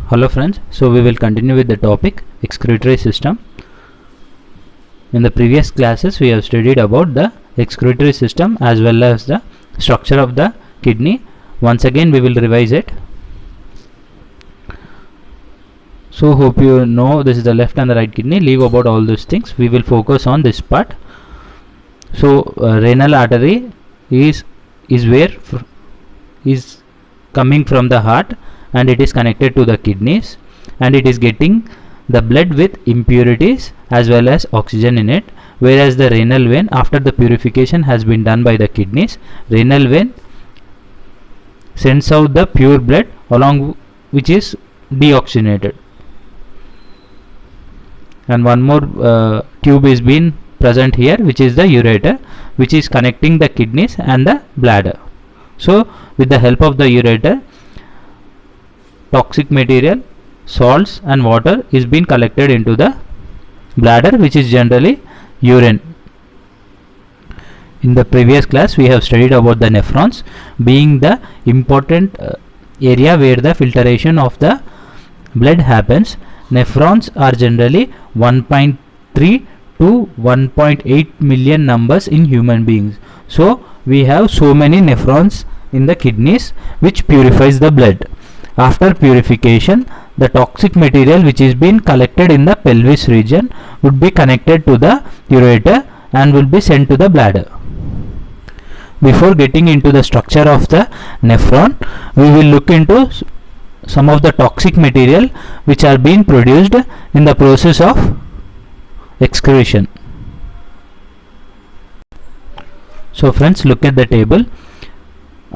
Hello friends, so we will continue with the topic excretory system. In the previous classes we have studied about the excretory system as well as the structure of the kidney. Once again we will revise it. So hope you know this is the left and the right kidney. Leave about all those things. We will focus on this part. So renal artery is coming from the heart and it is connected to the kidneys, and it is getting the blood with impurities as well as oxygen in it, whereas the renal vein, after the purification has been done by the kidneys, renal vein sends out the pure blood along which is deoxygenated, and one more tube is being present here, which is the ureter, which is connecting the kidneys and the bladder. So with the help of the ureter, toxic material, salts and water is being collected into the bladder, which is generally urine. In the previous class we have studied about the nephrons being the important area where the filtration of the blood happens. Nephrons are generally 1.3 to 1.8 million numbers in human beings. So we have so many nephrons in the kidneys which purifies the blood. After purification, the toxic material which is being collected in the pelvis region would be connected to the ureter and will be sent to the bladder. Before getting into the structure of the nephron, we will look into some of the toxic material which are being produced in the process of excretion. So friends, look at the table.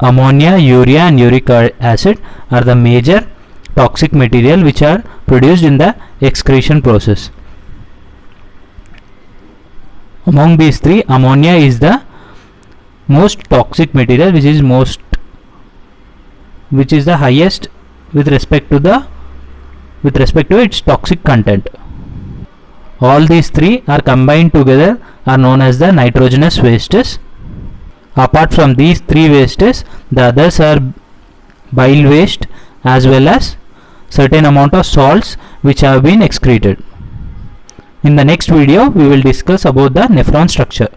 Ammonia, urea and uric acid are the major toxic material which are produced in the excretion process. Among these three, ammonia is the most toxic material, which is the highest with respect to its toxic content. All these three are combined together are known as the nitrogenous wastes. Apart from these three wastes, the others are bile waste as well as certain amount of salts which have been excreted. In the next video we will discuss about the nephron structure.